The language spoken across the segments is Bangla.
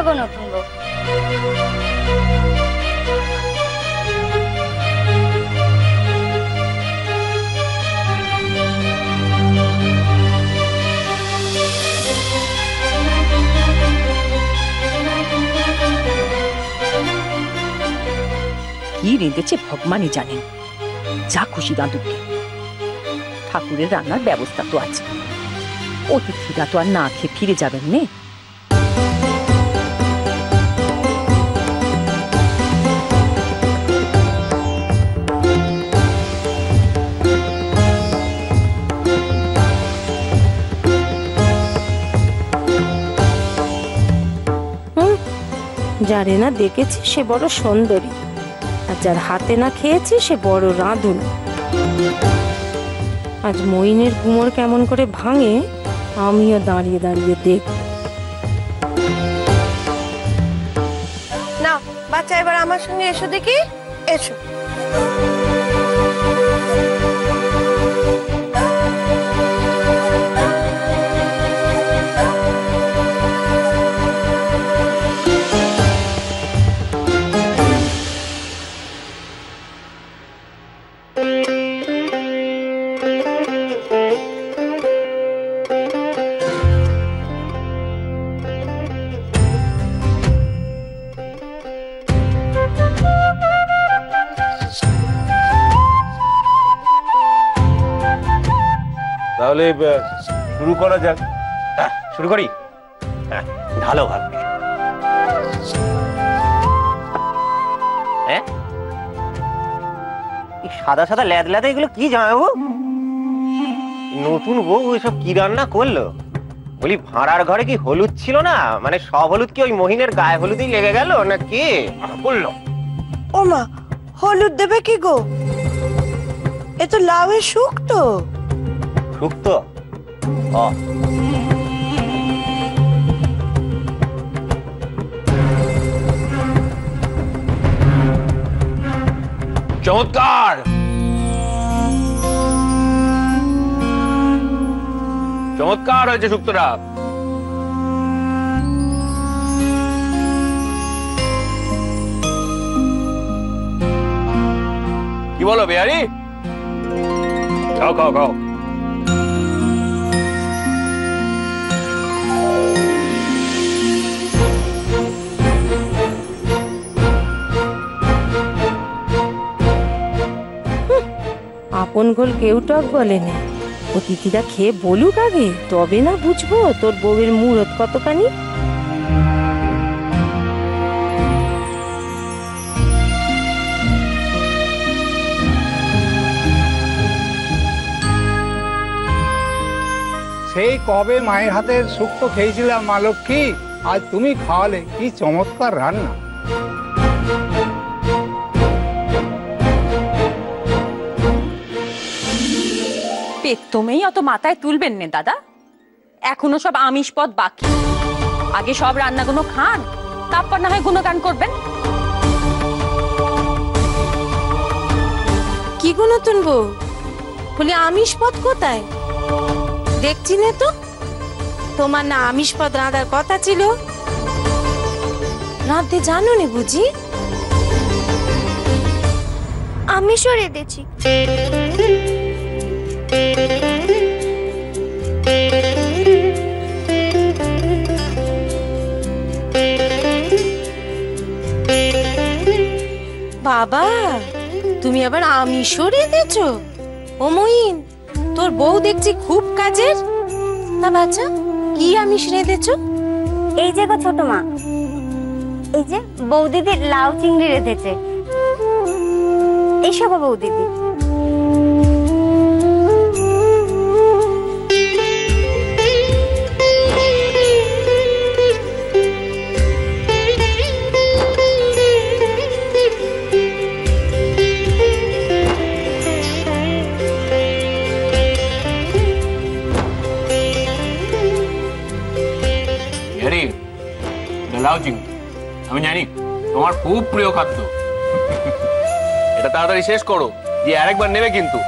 গো নতুন বউ। কি রেঁধেছে ভগবানই জানেন। যা খুশি দাদুকে। ঠাকুরের রান্নার ব্যবস্থা তো আছে, অতিথিরা তো আর না খেয়ে ফিরে যাবেন নে। যারে না দেখেছি সে বড় সুন্দরী, আর যার হাতে না খেয়েছি সে বড় রাঁধুন। আজ মইনের গুমর কেমন করে ভাঙে আমিও দাঁড়িয়ে দাঁড়িয়ে দেখব। না বাচ্চা, এবার আমার সঙ্গে এসো দেখি, এসো। তাহলে শুরু করা যাক। হ্যাঁ শুরু করি। হ্যাঁ ভালো ভাববে। হ্যাঁ সাদা সাদা ল্যাদ ল্যাদা এগুলো কি জামাইবাবু? নতুন বউ এসব কি রান্না করলো? বলি ভাড়ার ঘরে কি হলুদ ছিল না? মানে সব হলুদ কি ওই মহিনের গায়ে হলুদই লেগে গেল না কি বললো? ও মা, হলুদ দেবে কি গো? এ তো লাউয়ের শুক্তো। শুক্তো? চমৎকার, চমৎকার হয়েছে শুক্তোটা। কি বলো বিহারি? খাও খাও খাও। আপন ঘোল কেউ টক বলেনি। অতিথিরা খেয়ে বলুক আগে, তবে না বুঝবো তোর বউয়ের মুরত কতখানি। সেই কবে মায়ের হাতের শুক্তো খেয়েছিলাম মা লক্ষ্মী, আজ তুমি খাওয়ালে। কি চমৎকার রান্না। পেতমেই অত মাথায় তুলবেন না দাদা, এখনো সব আমিষ পদ বাকি। আগে সব রান্নাগুলো খান, তারপর না হয় গুণগান করবেন। কি গো নতুন বউ, বলি আমিষ পদ কোথায়? দেখছি না তো। তোমার না আমিষ পদ রাঁধার কথা ছিল? রাঁধতে জানো নি বুঝি? আমিষও রেঁধেছি। বাবা, তুমি আবার আমিষও রেঁধেছো? ও মইন, তোর বউ দেখছি খুব কাজের। না বাচ্চা, কি আমিষ রেঁধেছো? এই যে গো ছোট মা, এই যে বৌদিদি লাউ চিংড়ি রেঁধেছে। এইসব বৌদিদি। লাউ চিংড়ি আমি জানি তোমার খুব প্রিয় খাদ্য। এটা তাড়াতাড়ি শেষ করো, দিয়ে আরেকবার নেবে কিন্তু।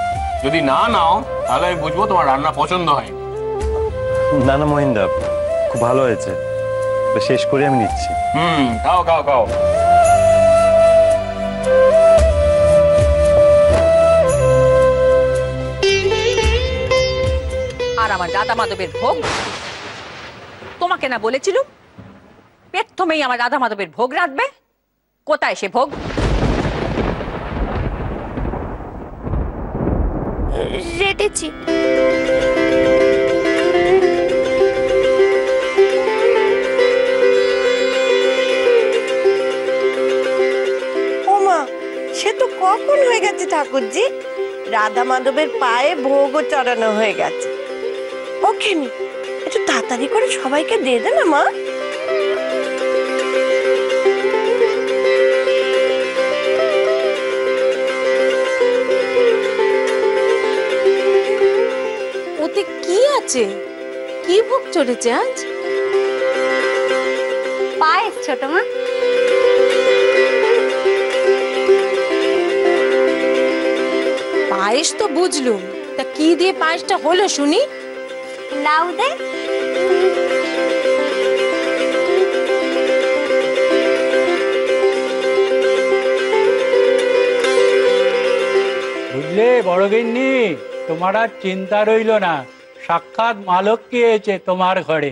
যদি না নাও তাহলে আমি বুঝবো তোমার রান্না পছন্দ হয়। না না মহিন্দা, খুব ভালো হয়েছে, তো শেষ করে আমি নিচ্ছি। খাও খাও খাও। আর আমার রাধা মাধবের ভোগ তোমাকে না বলেছিলুম প্রথমেই আমার রাধা মাধবের ভোগ রাখবে? কোথায় সে ভোগ? রেটেছি। ও মা, সে তো কখন হয়ে গেছে ঠাকুরজি। রাধা মাধবের পায়ে ভোগও চড়ানো হয়ে গেছে। ওকে, একটু তাড়াতাড়ি করে সবাইকে দিয়ে দে না মা। ওতে কি আছে? কি ভোগ চড়েছে আজ? পায়েস ছোট মা। পায়েস তো বুঝলুম, তা কি দিয়ে পায়েসটা হলো শুনি? লাউ দে। বুঝলে বড় গিন্নি, তোমার আর চিন্তা রইল না, সাক্ষাৎ মা লক্ষ্মী এসেছে তোমার ঘরে।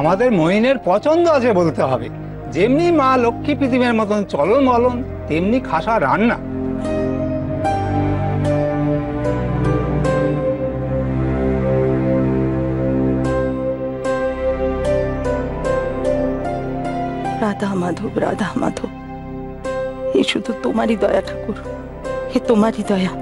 আমাদের মহিনের পছন্দ আছে বলতে হবে। যেমনি মা লক্ষ্মী পৃথিবীর মতন চলন বলন, তেমনি খাসা রান্না। রাধা মাধব, রাধা মাধব, এ শুধু তোমারই দয়া ঠাকুর, এ তোমারই দয়া।